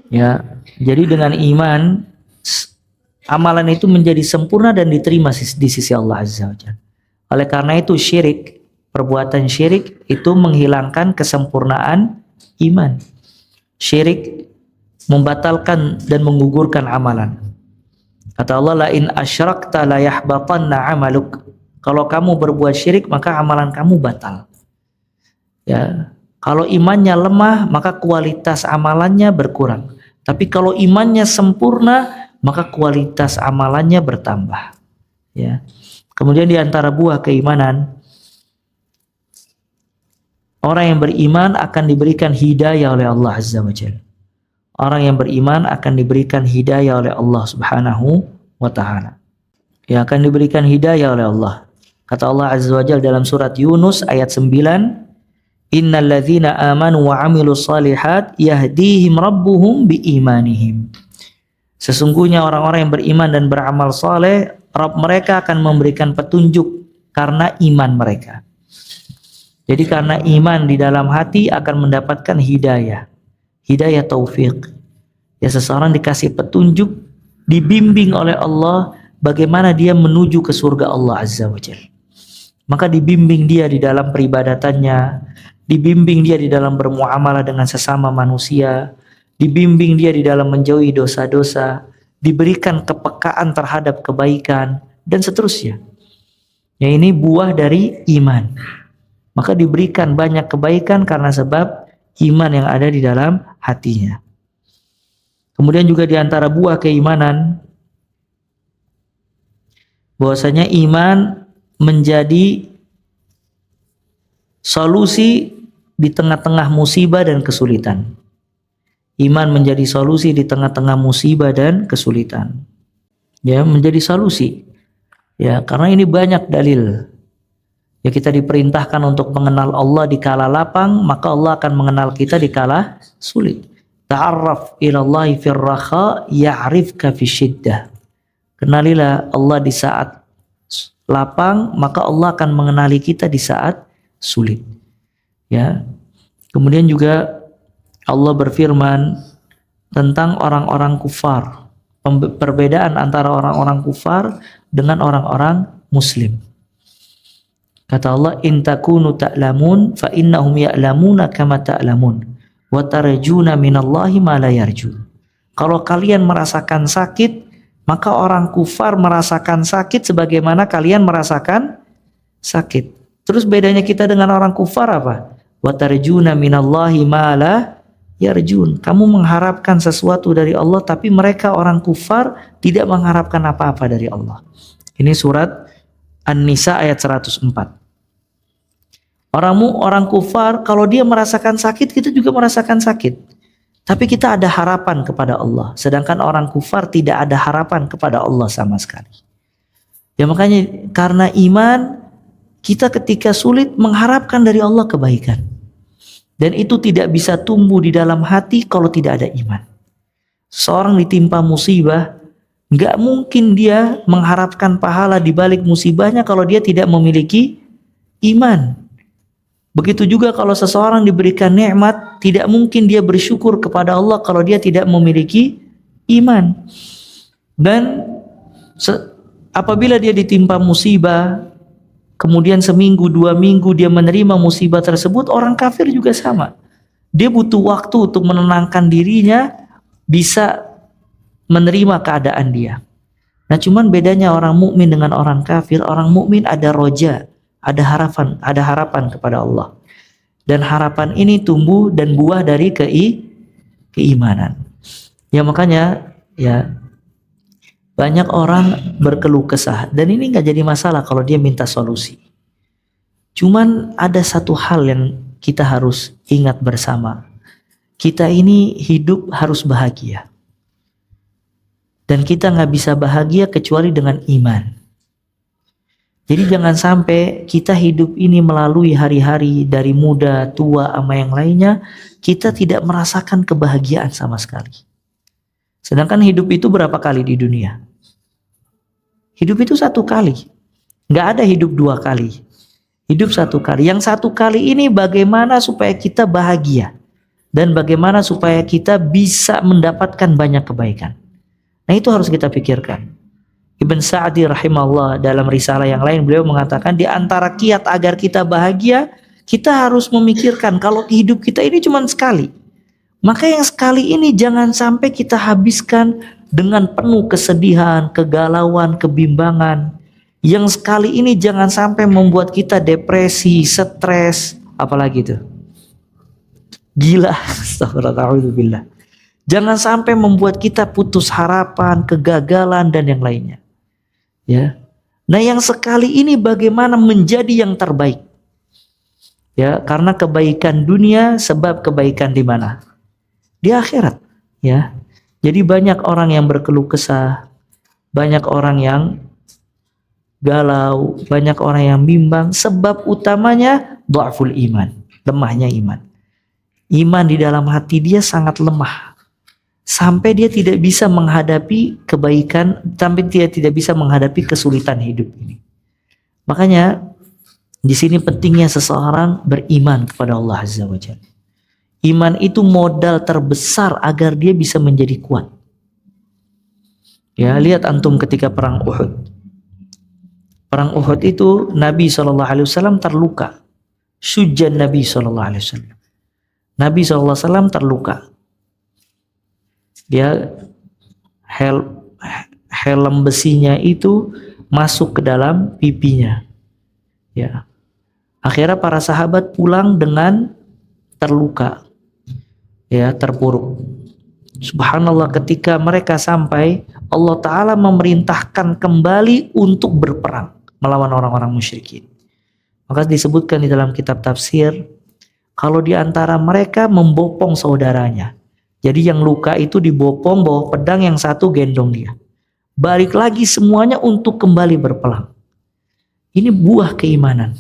Ya, jadi dengan iman amalan itu menjadi sempurna dan diterima di sisi Allah Azza wa Jalla. Oleh karena itu syirik, perbuatan syirik itu menghilangkan kesempurnaan iman. Syirik membatalkan dan menggugurkan amalan. Kata Allah, la in asyrakta la yahbatanna amaluk. Kalau kamu berbuat syirik maka amalan kamu batal. Ya, kalau imannya lemah maka kualitas amalannya berkurang. Tapi kalau imannya sempurna maka kualitas amalannya bertambah. Ya. Kemudian di antara buah keimanan, orang yang beriman akan diberikan hidayah oleh Allah Azza wa Jalla. Orang yang beriman akan diberikan hidayah oleh Allah Subhanahu wa taala. Ya, akan diberikan hidayah oleh Allah. Kata Allah Azza wa Jalla dalam surat Yunus ayat 9, innal ladzina amanu wa 'amilus shalihat yahdihim rabbuhum biimanihim. Sesungguhnya orang-orang yang beriman dan beramal saleh, Rabb mereka akan memberikan petunjuk karena iman mereka. Jadi karena iman di dalam hati akan mendapatkan hidayah. Hidayah taufik. Ya, seseorang dikasih petunjuk, dibimbing oleh Allah bagaimana dia menuju ke surga Allah Azza wa Jalla. Maka dibimbing dia di dalam peribadatannya, dibimbing dia di dalam bermuamalah dengan sesama manusia, dibimbing dia di dalam menjauhi dosa-dosa, diberikan kepekaan terhadap kebaikan, dan seterusnya. Ya, ini buah dari iman. Maka diberikan banyak kebaikan karena sebab iman yang ada di dalam hatinya. Kemudian juga di antara buah keimanan, bahwasanya iman menjadi solusi di tengah-tengah musibah dan kesulitan. Iman menjadi solusi di tengah-tengah musibah dan kesulitan. Ya, menjadi solusi. Ya, karena ini banyak dalil. Ya, kita diperintahkan untuk mengenal Allah di kala lapang, maka Allah akan mengenal kita di kala sulit. Ta'arraf ilallahi fir rakha ya'rifka fi syiddah. Kenalilah Allah di saat lapang, maka Allah akan mengenali kita di saat sulit. Ya. Kemudian juga Allah berfirman tentang orang-orang kufar. Perbedaan antara orang-orang kufar dengan orang-orang muslim. Kata Allah, in takunu ta'lamun fa innahum ya'lamuna kama ta'lamun wa tarjuna minallahi ma la yarjun. Kalau kalian merasakan sakit, maka orang kufar merasakan sakit sebagaimana kalian merasakan sakit. Terus bedanya kita dengan orang kufar apa? Wa tarjuna minallahi ma la yarjun. Kamu mengharapkan sesuatu dari Allah, tapi mereka orang kufar tidak mengharapkan apa-apa dari Allah. Ini surat An-Nisa ayat 104. Orang kufar kalau dia merasakan sakit, kita juga merasakan sakit. Tapi kita ada harapan kepada Allah. Sedangkan orang kufar tidak ada harapan kepada Allah sama sekali. Ya, makanya karena iman, kita ketika sulit mengharapkan dari Allah kebaikan. Dan itu tidak bisa tumbuh di dalam hati kalau tidak ada iman. Seorang ditimpa musibah, gak mungkin dia mengharapkan pahala di balik musibahnya kalau dia tidak memiliki iman. Begitu juga kalau seseorang diberikan nikmat, tidak mungkin dia bersyukur kepada Allah kalau dia tidak memiliki iman. Dan apabila dia ditimpa musibah, kemudian seminggu, 2 minggu dia menerima musibah tersebut, orang kafir juga sama. Dia butuh waktu untuk menenangkan dirinya, bisa menerima keadaan dia. Nah, cuman bedanya orang mukmin dengan orang kafir, orang mukmin ada roja, ada harapan kepada Allah. Dan harapan ini tumbuh dan buah dari keimanan. Ya, makanya ya banyak orang berkeluh kesah, dan ini nggak jadi masalah kalau dia minta solusi. Cuman ada satu hal yang kita harus ingat bersama. Kita ini hidup harus bahagia. Dan kita nggak bisa bahagia kecuali dengan iman. Jadi jangan sampai kita hidup ini melalui hari-hari dari muda, tua, sama yang lainnya, kita tidak merasakan kebahagiaan sama sekali. Sedangkan hidup itu berapa kali di dunia? Hidup itu 1 kali. Nggak ada hidup 2 kali. Hidup 1 kali. Yang 1 kali ini bagaimana supaya kita bahagia. dan bagaimana supaya kita bisa mendapatkan banyak kebaikan. Nah, itu harus kita pikirkan. Ibn Sa'di rahimahullah dalam risalah yang lain beliau mengatakan di antara kiat agar kita bahagia, kita harus memikirkan kalau hidup kita ini cuma sekali. Maka yang sekali ini jangan sampai kita habiskan dengan penuh kesedihan, kegalauan, kebimbangan. Yang sekali ini jangan sampai membuat kita depresi, stres, apalagi itu. Gila, astagfirullahaladzim. Jangan sampai membuat kita putus harapan, kegagalan dan yang lainnya. Ya. Nah, yang sekali ini bagaimana menjadi yang terbaik? Ya, karena kebaikan dunia sebab kebaikan di mana? Di akhirat, ya. Jadi banyak orang yang berkeluh kesah, banyak orang yang galau, banyak orang yang bimbang, sebab utamanya dha'ful iman, lemahnya iman. Iman di dalam hati dia sangat lemah. Sampai dia tidak bisa menghadapi kebaikan, sampai dia tidak bisa menghadapi kesulitan hidup ini. Makanya di sini pentingnya seseorang beriman kepada Allah Azza wa Jalla. Iman itu modal terbesar agar dia bisa menjadi kuat. Ya, lihat antum ketika perang Uhud. Perang Uhud itu Nabi SAW terluka. Syujjan Nabi SAW. Nabi SAW terluka. Dia helm besinya itu masuk ke dalam pipinya. Ya. Akhirnya para sahabat pulang dengan terluka. Ya, terpuruk. Subhanallah, ketika mereka sampai, Allah Ta'ala memerintahkan kembali untuk berperang melawan orang-orang musyrikin. Maka disebutkan di dalam kitab tafsir, kalau di antara mereka membopong saudaranya. Jadi yang luka itu dibopong bawa pedang, yang satu gendong dia. Balik lagi semuanya untuk kembali berperang. Ini buah keimanan.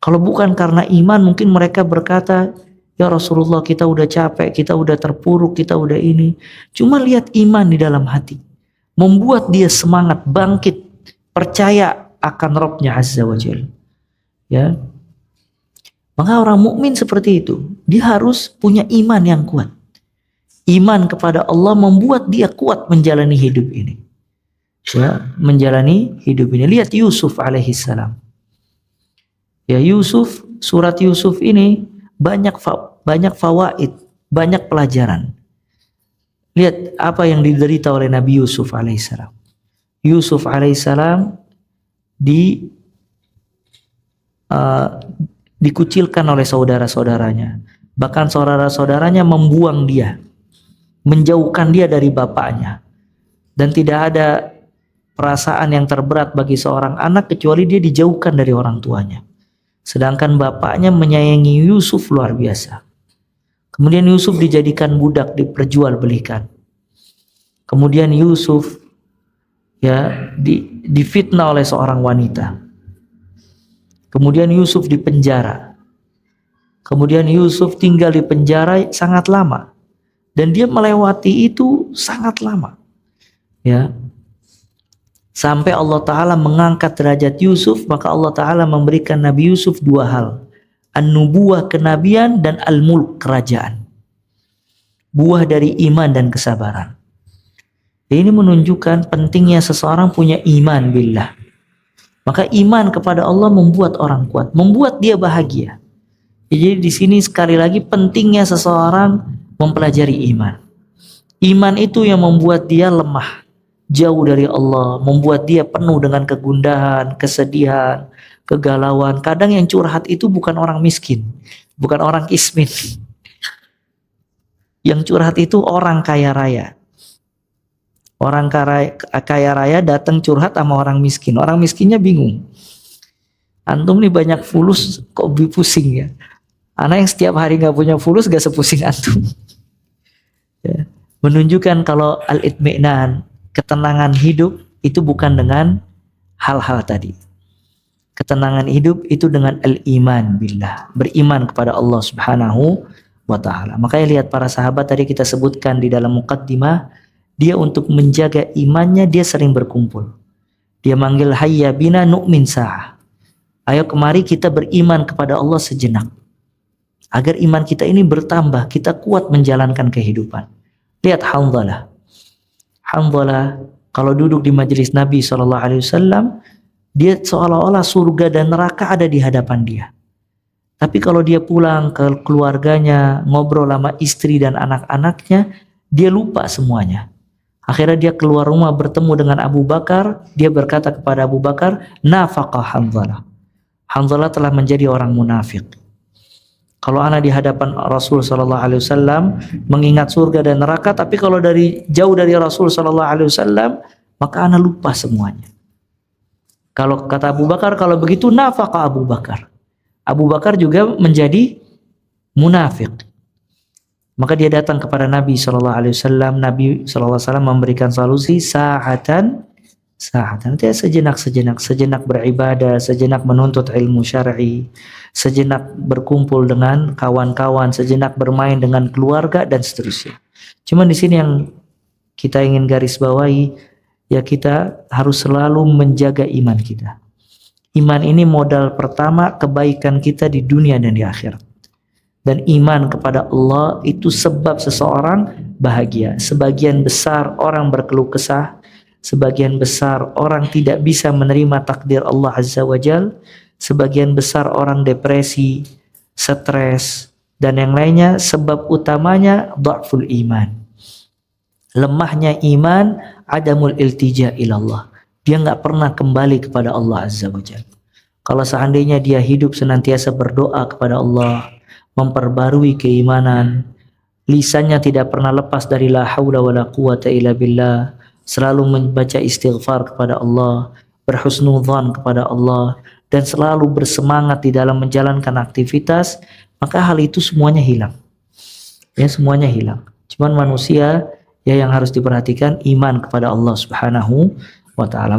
Kalau bukan karena iman, mungkin mereka berkata, ya Rasulullah, kita udah capek, kita udah terpuruk, kita udah ini. Cuma lihat iman di dalam hati. Membuat dia semangat, bangkit, percaya akan Rabbnya Azza wa Jalla. Ya. Maka orang mukmin seperti itu, dia harus punya iman yang kuat. Iman kepada Allah membuat dia kuat menjalani hidup ini. Ya, menjalani hidup ini. Lihat Yusuf alaihissalam. Ya, Yusuf, surat Yusuf ini banyak fawaid, banyak pelajaran. Lihat apa yang diderita oleh Nabi Yusuf alaihissalam. Yusuf alaihissalam dikucilkan oleh saudara-saudaranya. Bahkan saudara-saudaranya membuang dia, menjauhkan dia dari bapaknya. Dan tidak ada perasaan yang terberat bagi seorang anak kecuali dia dijauhkan dari orang tuanya. Sedangkan bapaknya menyayangi Yusuf luar biasa. Kemudian Yusuf dijadikan budak, diperjualbelikan. Kemudian Yusuf ya difitnah oleh seorang wanita. Kemudian Yusuf dipenjara. Kemudian Yusuf tinggal di penjara sangat lama. Dan dia melewati itu sangat lama. Ya. Sampai Allah Ta'ala mengangkat derajat Yusuf, maka Allah Ta'ala memberikan Nabi Yusuf dua hal. An-nubuwah, kenabian, dan al-mulk, kerajaan. Buah dari iman dan kesabaran. Ini menunjukkan pentingnya seseorang punya iman billah. Maka iman kepada Allah membuat orang kuat, membuat dia bahagia. Jadi di sini sekali lagi pentingnya seseorang mempelajari iman. Iman itu yang membuat dia lemah, jauh dari Allah, membuat dia penuh dengan kegundahan, kesedihan, kegalauan. Kadang yang curhat itu bukan orang miskin, bukan orang kismin. Yang curhat itu orang kaya raya. Orang kaya raya datang curhat sama orang miskin. Orang miskinnya bingung. Antum nih banyak fulus kok pusing ya. Anak yang setiap hari gak punya fulus gak sepusing antum. Ya. Menunjukkan kalau al-itmi'nan, ketenangan hidup itu bukan dengan hal-hal tadi. Ketenangan hidup itu dengan al-iman billah, beriman kepada Allah Subhanahu wa taala. Makanya lihat para sahabat tadi kita sebutkan di dalam muqaddimah, dia untuk menjaga imannya dia sering berkumpul. Dia manggil hayya bina nu'min sa'ah. Ayo kemari kita beriman kepada Allah sejenak. Agar iman kita ini bertambah, kita kuat menjalankan kehidupan. Lihat Hanzalah. Hanzalah kalau duduk di majelis Nabi SAW, dia seolah-olah surga dan neraka ada di hadapan dia. Tapi kalau dia pulang ke keluarganya, ngobrol sama istri dan anak-anaknya, dia lupa semuanya. Akhirnya dia keluar rumah bertemu dengan Abu Bakar, dia berkata kepada Abu Bakar, "Nafaqa Hanzalah." Hanzalah telah menjadi orang munafik. Kalau ana di hadapan Rasul sallallahu alaihi wasallam mengingat surga dan neraka, tapi kalau jauh dari Rasul sallallahu alaihi wasallam, maka ana lupa semuanya. Kalau kata Abu Bakar, kalau begitu nafaqa Abu Bakar. Abu Bakar juga menjadi munafik. Maka dia datang kepada Nabi sallallahu alaihi wasallam. Nabi sallallahu alaihi wasallam memberikan solusi sa'atan. Itu sejenak beribadah, sejenak menuntut ilmu syar'i, sejenak berkumpul dengan kawan-kawan, sejenak bermain dengan keluarga dan seterusnya. Cuman di sini yang kita ingin garis bawahi, ya kita harus selalu menjaga iman kita. Iman ini modal pertama kebaikan kita di dunia dan di akhirat. Dan iman kepada Allah itu sebab seseorang bahagia. Sebagian besar orang berkeluh kesah, sebagian besar orang tidak bisa menerima takdir Allah Azza wa Jal, sebagian besar orang depresi, stres, dan yang lainnya. Sebab utamanya dha'ful iman, lemahnya iman, adamul iltija ilallah. Dia nggak pernah kembali kepada Allah Azza wa Jal. Kalau seandainya dia hidup senantiasa berdoa kepada Allah, memperbarui keimanan, lisannya tidak pernah lepas dari la haula wala quwata illa billah, selalu membaca istighfar kepada Allah, berhusnudzan kepada Allah, dan selalu bersemangat di dalam menjalankan aktivitas, maka hal itu semuanya hilang. Ya, semuanya hilang. Cuman manusia ya yang harus diperhatikan iman kepada Allah Subhanahu wa taala.